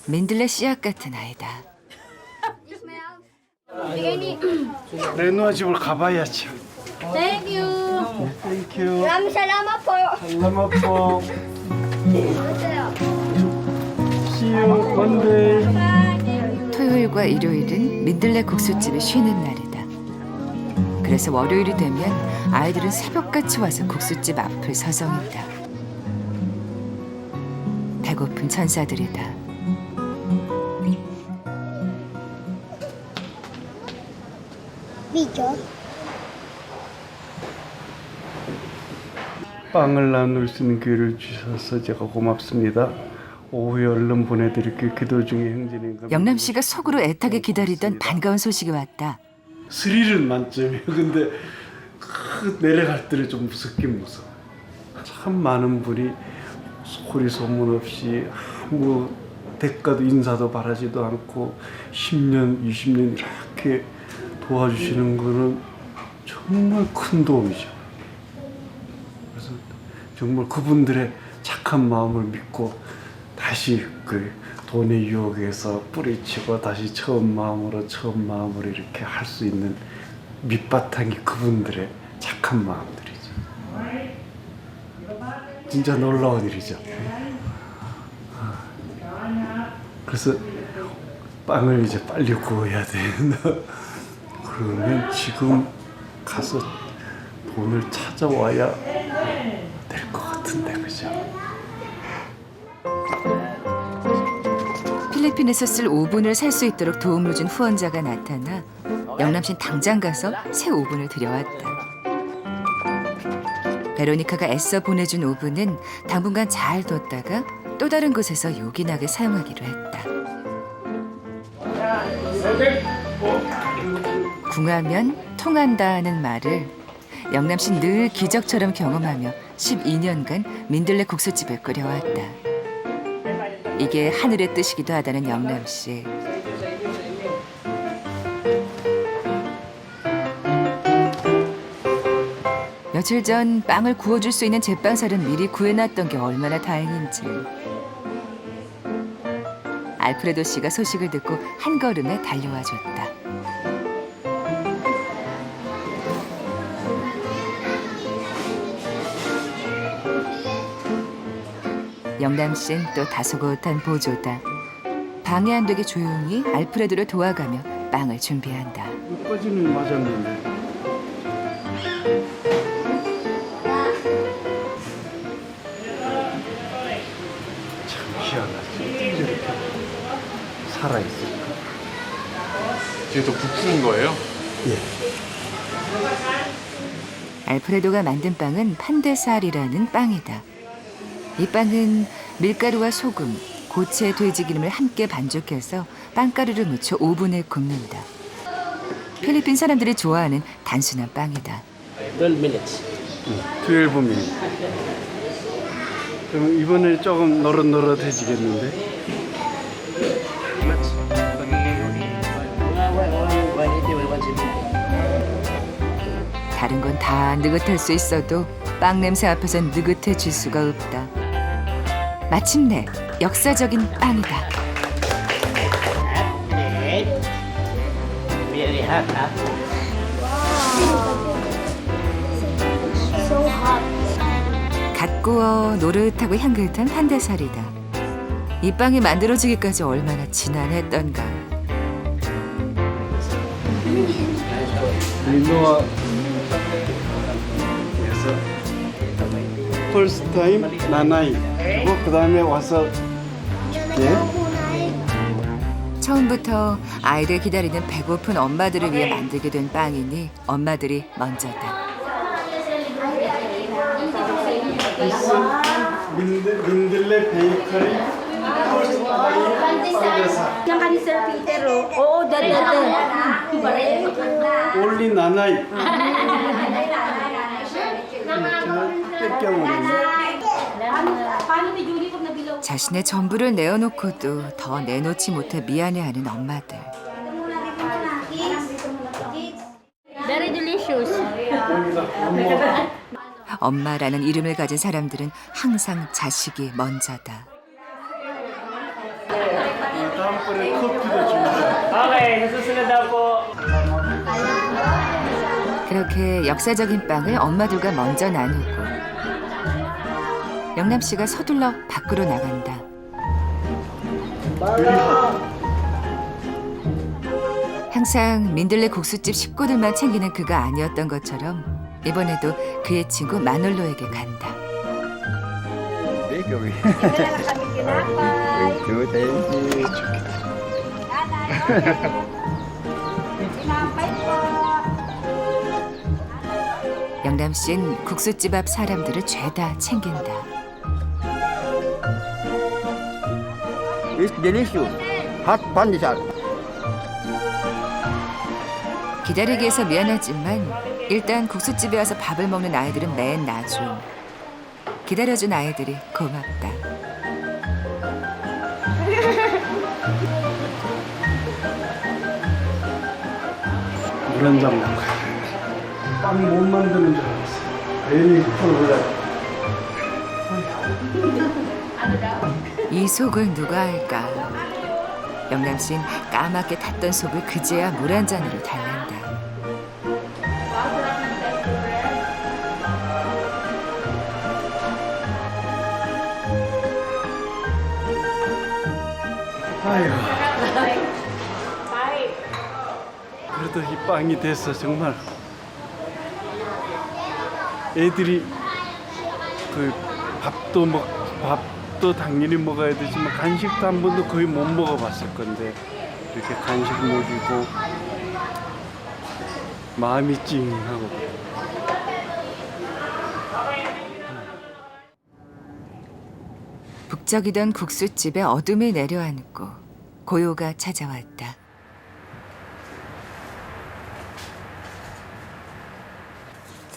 민들레 씨앗 같은 아이다. 레노아 집을 가봐야지. Thank you. 땡큐. Salamat po. salamat po. See you Monday. 토요일과 일요일은 민들레 국수집이 쉬는 날이다. 그래서 월요일이 되면 아이들은 새벽같이 와서 국수집 앞을 서성인다. 배고픈 천사들이다. Video. 빵을 나눌 수 있는 기회를 주셔서 제가 고맙습니다. 오후에 얼른 보내드릴게요. 기도 중에 형제님. 영남 씨가 속으로 애타게 기다리던 반가운 소식이 왔다. 스릴은 만점이에요. 근데 내려갈 때는 좀 무섭긴 무서워. 참 많은 분이 소리 소문 없이 아무 대가도 인사도 바라지도 않고 10년, 20년 이렇게 도와주시는 거는 정말 큰 도움이죠. 그래서 정말 그분들의 착한 마음을 믿고 다시 그 돈의 유혹에서 뿌리치고 다시 처음 마음으로 이렇게 할 수 있는 밑바탕이 그분들의 착한 마음들이죠. 진짜 놀라운 일이죠. 그래서 빵을 이제 빨리 구워야 된다. 그러면 지금 가서 돈을 찾아와야 될 것 같은데, 그죠? 필리핀에서 쓸 오븐을 살 수 있도록 도움을 준 후원자가 나타나 영남 씨는 당장 가서 새 오븐을 들여왔다. 베로니카가 애써 보내준 오븐은 당분간 잘 뒀다가 또 다른 곳에서 요긴하게 사용하기로 했다. 궁하면 통한다는 말을 영남 씨는 늘 기적처럼 경험하며 12년간 민들레 국수집을 끓여왔다. 이게 하늘의 뜻이기도 하다는 영남 씨. 며칠 전 빵을 구워줄 수 있는 제빵사를 미리 구해놨던 게 얼마나 다행인지. 알프레도 씨가 소식을 듣고 한 걸음에 달려와 줬다. 영남 씨는 또 다소곳한 보조다. 방해 안 되게 조용히 알프레도를 도와가며 빵을 준비한다. 여기까지는 맞았는데. 참 희한하지. 어떻게 저렇게 살아있을까? 뒤에 또 부푼 거예요? 예. 알프레도가 만든 빵은 판데살이라는 빵이다. 이 빵은 밀가루와 소금, 고체 돼지기름을 함께 반죽해서 빵가루를 묻혀 오븐에 굽는다. 필리핀 사람들이 좋아하는 단순한 빵이다. 12 minutes. 12미. 그럼 이번에 조금 노릇노릇해지겠는데? 다른 건 다 느긋할 수 있어도 빵 냄새 앞에선 느긋해질 수가 없다. 마침내 역사적인 빵이다. Very hot, huh? So hot. 갓 구워 노릇하고 향긋한 판데살이다. 이 빵이 만들어지기까지 얼마나 지난했던가. 리노와 그래서 first time 나나이 그리고 그 다음에 와서 예? 처음부터 아이들 기다리는 배고픈 엄마들을 위해 만들게 된 빵이니 엄마들이 먼저다. 민들레 베이커리 Yang kan Sir Peter, oh, dati. 올리 나나이 뺏겨버리네. Paano ni Julie pag nabilaw? 자신의 전부를 내어놓고도 더 내놓지 못해 미안해하는 엄마들. Very delicious. 엄마라는 이름을 가진 사람들은 항상 자식이 먼저다. 다음번에 커피도 준다. Okay, susunod daw po. 그렇게 역사적인 빵을 엄마들과 먼저 나누고 영남 씨가 서둘러 밖으로 나간다. 항상 민들레 국수집 식구들만 챙기는 그가 아니었던 것처럼 이번에도 그의 친구 마놀로에게 간다. 영남 씨는 국수집 앞 사람들을 죄다 챙긴다. It's delicious. Hot pandesal. 기다리게 해서 미안하지만 일단 국수집에 와서 밥을 먹는 아이들은 맨 나중. 기다려준 아이들이 고맙다. 물 한 잔 먹고 빵 못 만드는 줄 알았어. 괜히 흙을 이 속을 누가 알까? 영남 씨는 까맣게 탔던 속을 그제야 물 한 잔으로 달랜다. 아이고. 그래도 이 빵이 됐어 정말. 애들이 그 밥도 당연히 먹어야 되지만 간식도 한 번도 거의 못 먹어봤을 건데 이렇게 간식 먹이고 마음이 찡하고. 북적이던 국수집에 어둠이 내려앉고 고요가 찾아왔다.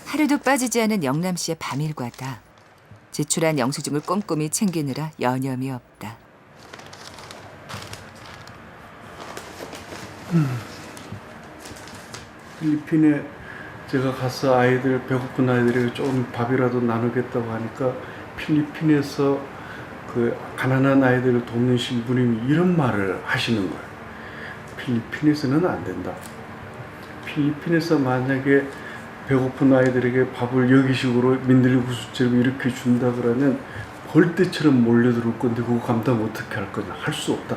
하루도 빠지지 않은 영남 씨의 밤일과다. 지출한 영수증을 꼼꼼히 챙기느라 여념이 없다. 필리핀에 제가 가서 아이들 배고픈 아이들에게 좀 밥이라도 나누겠다고 하니까 필리핀에서 그 가난한 아이들을 돕는 신부님이 이런 말을 하시는 거예요. 필리핀에서는 안 된다. 필리핀에서 만약에 배고픈 아이들에게 밥을 여기식으로 민들레 국수처럼 이렇게 준다 그러면 벌떼처럼 몰려들을 건데 그거 감당 어떻게 할 거냐. 할 수 없다.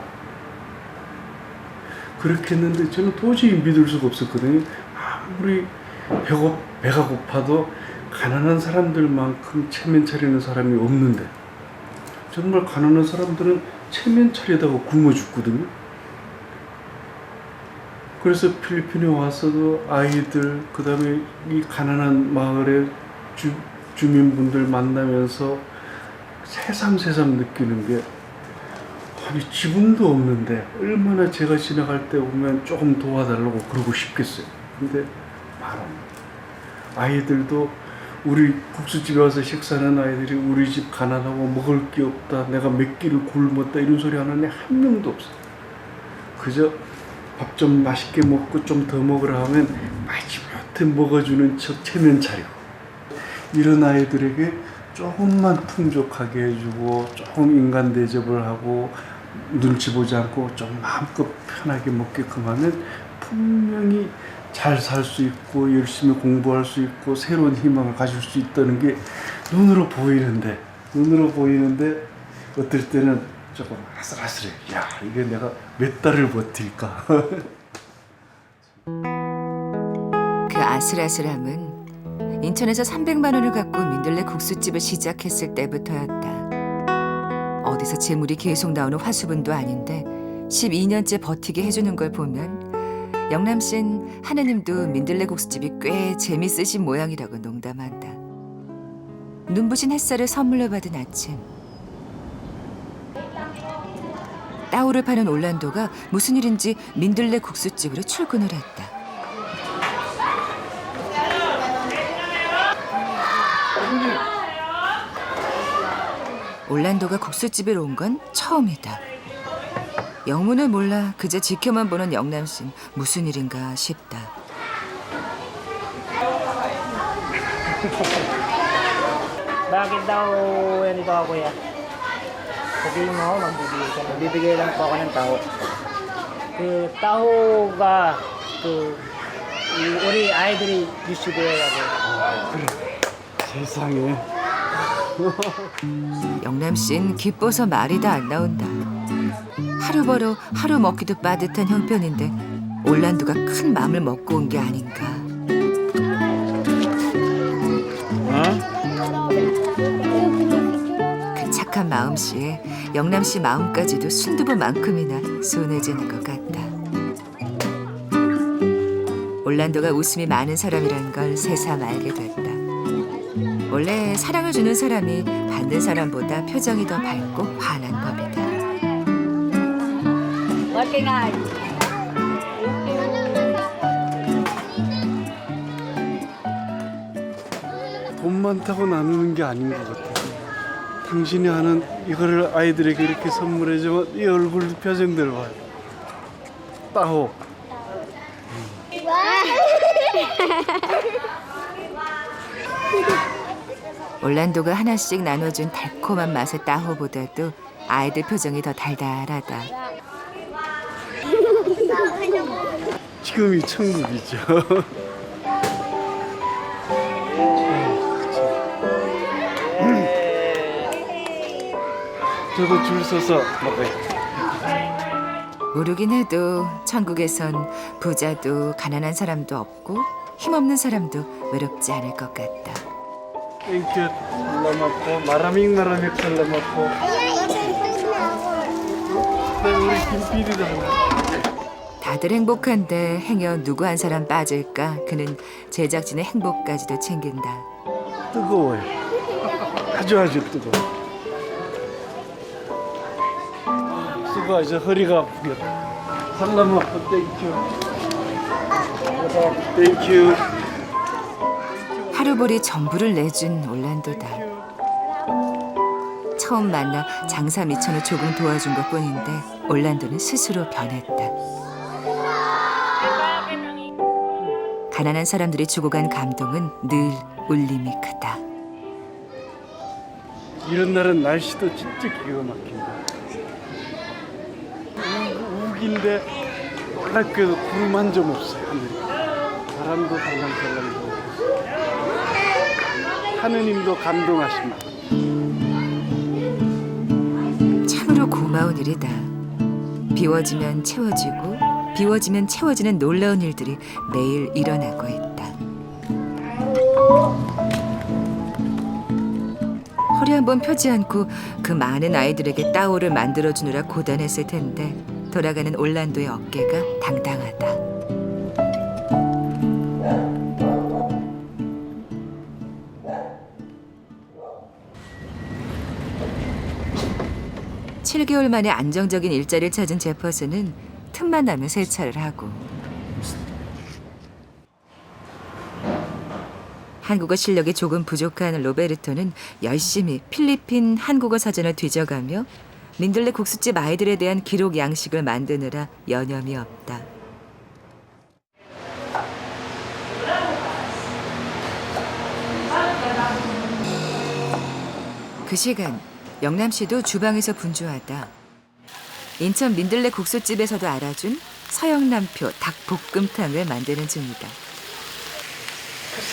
그렇게 했는데 저는 도저히 믿을 수가 없었거든요. 아무리 배가 고파도 가난한 사람들만큼 체면 차리는 사람이 없는데 정말 가난한 사람들은 체면 차리다가 굶어 죽거든요. 그래서 필리핀에 와서도 아이들, 그 다음에 이 가난한 마을의 주민분들 만나면서 새삼새삼 느끼는 게 아니 지분도 없는데 얼마나 제가 지나갈 때 보면 조금 도와달라고 그러고 싶겠어요. 근데 말합니다. 아이들도 우리 국수집에 와서 식사하는 아이들이 우리 집 가난하고 먹을 게 없다, 내가 몇 끼를 굶었다 이런 소리 하는 애 한 명도 없어요. 그저 밥 좀 맛있게 먹고 좀 더 먹으라 하면 마지못해 먹어주는 척 체면 차리고 이런 아이들에게 조금만 풍족하게 해주고 조금 인간 대접을 하고 눈치 보지 않고 좀 마음껏 편하게 먹게끔 하면 분명히 잘 살 수 있고 열심히 공부할 수 있고 새로운 희망을 가질 수 있다는 게 눈으로 보이는데 어떨 때는 조금 아슬아슬해. 야, 이게 내가 몇 달을 버틸까? 그 아슬아슬함은 인천에서 300만 원을 갖고 민들레 국수집을 시작했을 때부터였다. 어디서 재물이 계속 나오는 화수분도 아닌데 12년째 버티게 해주는 걸 보면 영남 씨는 하느님도 민들레 국수집이 꽤 재밌으신 모양이라고 농담한다. 눈부신 햇살을 선물로 받은 아침. 따오를 파는 올란도가 무슨 일인지 민들레 국수집으로 출근을 했다. 올란도가 국수집에 온 건 처음이다. 영문을 몰라 그저 지켜만 보는 영남 씨는 무슨 일인가 싶다. Bakit daw ganito ako kuya? Sabihin mo, magbibigay lang po ako ng taho. 그 taho가 그 우리 아이들이 유튜브에 그래. 세상에. 영남 씨는 기뻐서 말이 다 안 나온다. 하루 벌어 하루 먹기도 빠듯한 형편인데 올란도가 큰 마음을 먹고 온 게 아닌가. 그 착한 마음씨에 영남 씨 마음까지도 순두부만큼이나 순해지는 것 같다. 올란도가 웃음이 많은 사람이란 걸 새삼 알게 됐다. 원래 사랑을 주는 사람이 받는 사람보다 표정이 더 밝고 환한 법이다. Working hard. 돈 많다고 나누는 게 아닌 것 같아요. 당신이 하는 이거를 아이들에게 이렇게 선물해주면 이 얼굴 표정들 봐요. 따호. 올란도가 하나씩 나눠준 달콤한 맛의 따호보다도 아이들 표정이 더 달달하다. 지금이 천국이죠. 저도 줄 서서 먹어요. 모르긴 해도 천국에선 부자도 가난한 사람도 없고 힘없는 사람도 외롭지 않을 것 같다. 땡큐. 살라마포. 마라믹 살라마포. 우리 김PD도 다들 행복한데 행여 누구 한 사람 빠질까 그는 제작진의 행복까지도 챙긴다. 뜨거워요. 아주 뜨거워. 수고하셔. 허리가 아프겠다. 살라마포 땡큐. 땡큐. 하루벌이 전부를 내준 올란도다. 처음 만나 장사 미천을 조금 도와준 것뿐인데 올란도는 스스로 변했다. 가난한 사람들이 주고 간 감동은 늘 울림이 크다. 이런 날은 날씨도 진짜 기가 막힌다. 우기인데 놀랍게도 구름 한 점 없어요. 하늘에. 바람도 살랑살랑 불고. 하느님도 감동하십니다. 참으로 고마운 일이다. 비워지면 채워지고 비워지면 채워지는 놀라운 일들이 매일 일어나고 있다. 허리 한번 펴지 않고 그 많은 아이들에게 따오를 만들어주느라 고단했을 텐데 돌아가는 올란도의 어깨가 당당하다. (7개월) 만에 안정적인 일자리를 찾은 제퍼슨은 틈만 나면 세차를 하고 한국어 실력이 조금 부족한 로베르토는 열심히 필리핀 한국어 사전을 뒤져가며 민들레 국수집 아이들에 대한 기록 양식을 만드느라 여념이 없다. 그 시간 영남 씨도 주방에서 분주하다. 인천 민들레 국수집에서도 알아준 서영남표 닭볶음탕을 만드는 중이다.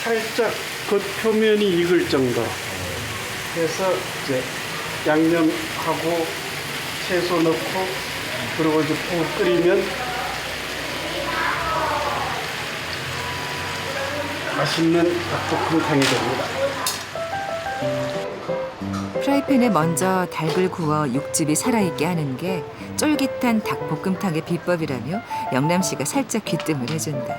살짝 겉표면이 익을 정도 해서 이제 양념하고 채소 넣고 그리고 이제 푹 끓이면 맛있는 닭볶음탕이 됩니다. 프라이팬에 먼저 닭을 구워 육즙이 살아있게 하는 게 쫄깃한 닭볶음탕의 비법이라며 영남 씨가 살짝 귀뜸을 해준다.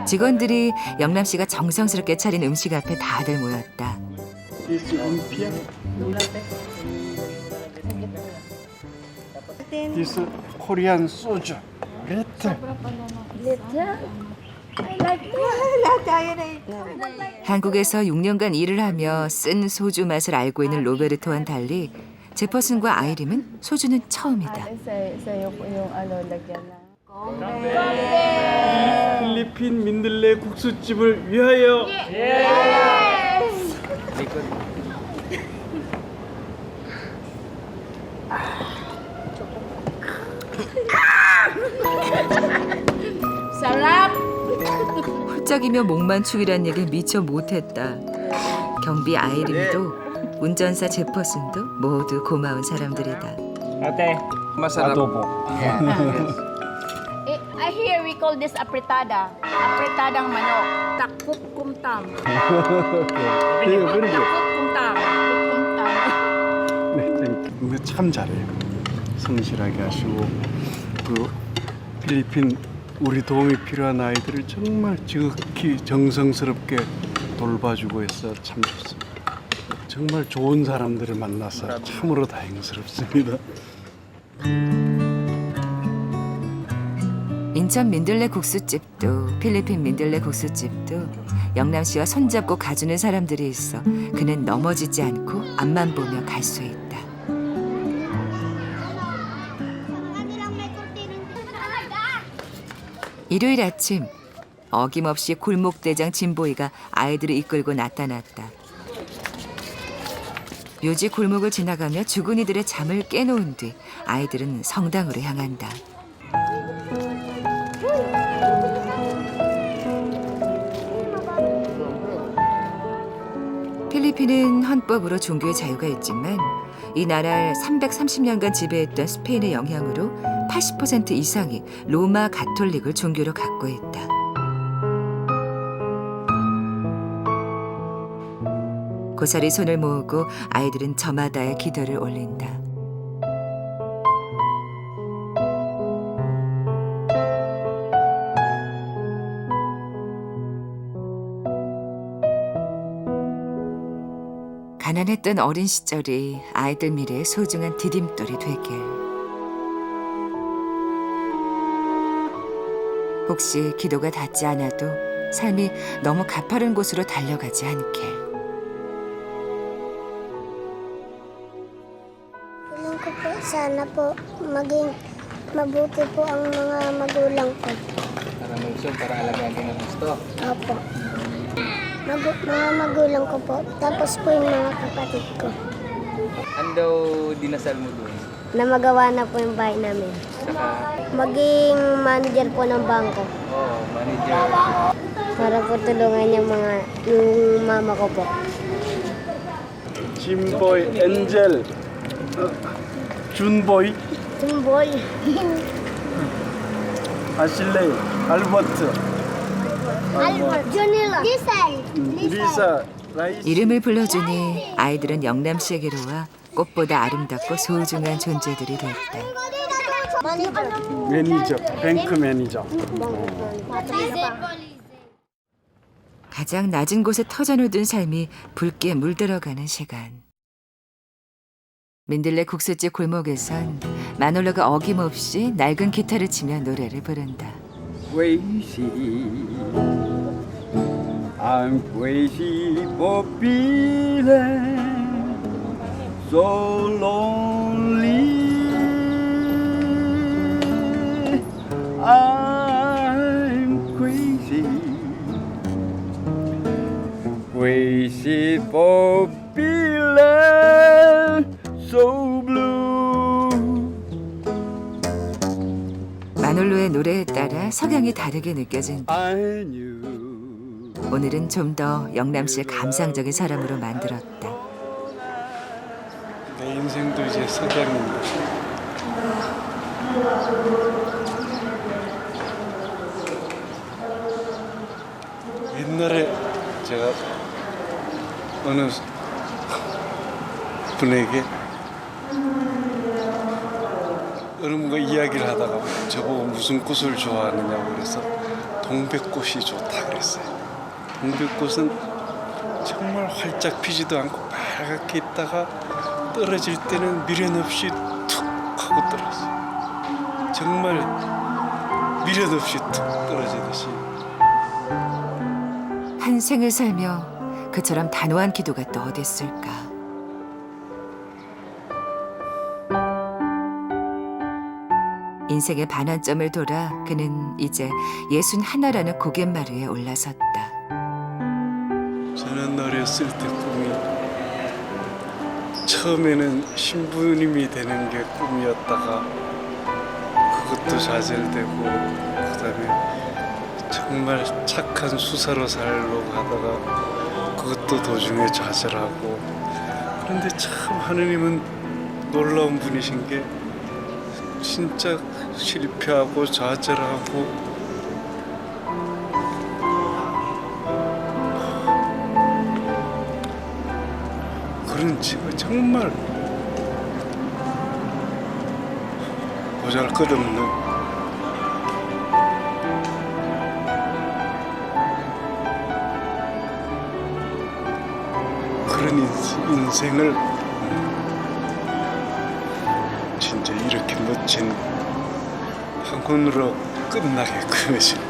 직원들이 영남 씨가 정성스럽게 차린 음식 앞에 다들 모였다. This lumpia. This Korean soju. Little. 한국에서 6년간 일을 하며 쓴 소주 맛을 알고 있는 로베르토와는 달리 제퍼슨과 아이림은 소주는 처음이다. 필리핀 민들레 국수집을 위하여. 홀짝이며 목만 축이란 얘기를 미처 못했다. 경비 아이림도 운전사 제퍼슨도 모두 고마운 사람들이다. Ate, adobo. I hear we call this apretada. Apretadang manok. Takpuk kumtam. Takpuk kumtam. 네, 참 잘해요. 성실하게 하시고 그 필리핀 우리 도움이 필요한 아이들을 정말 지극히 정성스럽게 돌봐주고 해서 참 좋습니다. 정말 좋은 사람들을 만나서 참으로 다행스럽습니다. 인천 민들레 국수집도 필리핀 민들레 국수집도 영남 씨와 손잡고 가주는 사람들이 있어 그는 넘어지지 않고 앞만 보며 갈 수 있다. 일요일 아침 어김없이 골목대장 진보이가 아이들을 이끌고 나타났다. 묘지 골목을 지나가며 주근이들의 잠을 깨놓은 뒤 아이들은 성당으로 향한다. 필리핀은 헌법으로 종교의 자유가 있지만 이 나라를 330년간 지배했던 스페인의 영향으로 80% 이상이 로마 가톨릭을 종교로 갖고 있다. 고사리 손을 모으고 아이들은 저마다의 기도를 올린다. 가난했던 어린 시절이 아이들 미래의 소중한 디딤돌이 되길. 혹시 기도가 닿지 않아도 삶이 너무 가파른 곳으로 달려가지 않길. Tulong ko po, sana po maging mabuti po ang mga magulang ko. Para malusog, para alagaan din ang gusto. Opo. Mga magulang ko po, tapos po yung mga kapatid ko. Ano daw dinasal mo doon? Na magawa na po yung bahay namin. Saka, Maging manager po ng bangko. manager. Para po tulungan yung mama ko po. 진보이, 엔젤, 준보이, Tumboy. 아실레이, 알버트, Albert. Junila. Giselle. 리사, 라이스. 이름을 불러주니 아이들은 영남 씨에게로 와 꽃보다 아름답고 소중한 존재들이 됐다. 매니저, 뱅크 매니저. 가장 낮은 곳에 터져놓던 삶이 붉게 물들어가는 시간. 민들레 국수집 골목에선 마놀로가 어김없이 낡은 기타를 치며 노래를 부른다. Crazy, I'm crazy for feeling so lonely. I'm crazy, crazy for feeling so blue. 마놀로의 노래에 따라 석양이 다르게 느껴진다. I knew. 오늘은 좀 더 영남 씨를 감상적인 사람으로 만들었다. 내 인생도 이제 석양입니다. 옛날에 제가 어느 분에게 어느 분과 이야기를 하다가 저보고 무슨 꽃을 좋아하느냐고 그래서 동백꽃이 좋다 그랬어요. 동백꽃은 정말 활짝 피지도 않고 빨갛게 있다가 떨어질 때는 미련 없이 툭 하고 떨어져요. 정말 미련 없이 툭 떨어지듯이. 한 생을 살며 그처럼 단호한 기도가 또 어딨을까. 인생의 반환점을 돌아 그는 이제 61라는 고갯마루 위에 올라섰다. 저는 어렸을 때 꿈이 처음에는 신부님이 되는 게 꿈이었다가 그것도 좌절되고 그다음에 정말 착한 수사로 살려고 하다가 그것도 도중에 좌절하고. 그런데 참 하느님은 놀라운 분이신 게 진짜 실패하고 좌절하고 그런 지가 정말 보잘것없는 인생을 진짜 이렇게 멋진 학원으로 끝나게끔 해주는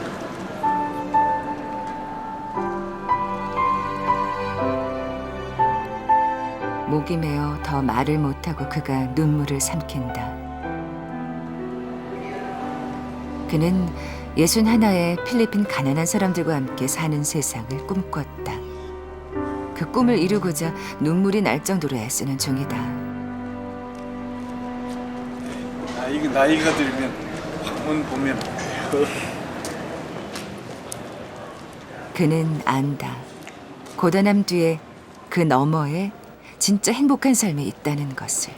목이 메어 더 말을 못하고 그가 눈물을 삼킨다. 그는 61의 필리핀 가난한 사람들과 함께 사는 세상을 꿈꿨다. 그 꿈을 이루고자 눈물이 날 정도로 애쓰는 중이다. 나이가 들면 학원 보면 안 돼요. 그는 안다. 고단함 뒤에 그 너머에 진짜 행복한 삶이 있다는 것을.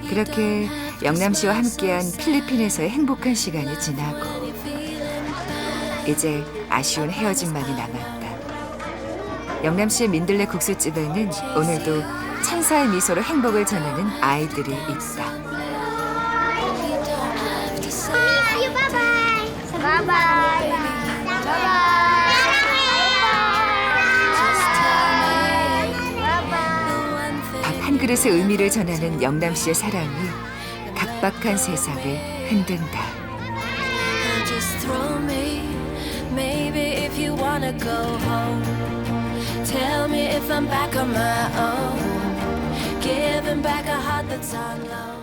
그렇게 영남 씨와 함께한 필리핀에서의 행복한 시간이 지나고 이제 아쉬운 헤어짐만이 남았다. 영남 씨의 민들레 국수집에는 오늘도 찬사의 미소로 행복을 전하는 아이들이 있다. 바이바이. 밥 한 그릇의 의미를 전하는 영남 씨의 사랑이 각박한 세상을 흔든다. Just throw me, maybe if you wanna go home. Tell me if I'm back on my own, giving back a heart that's on low.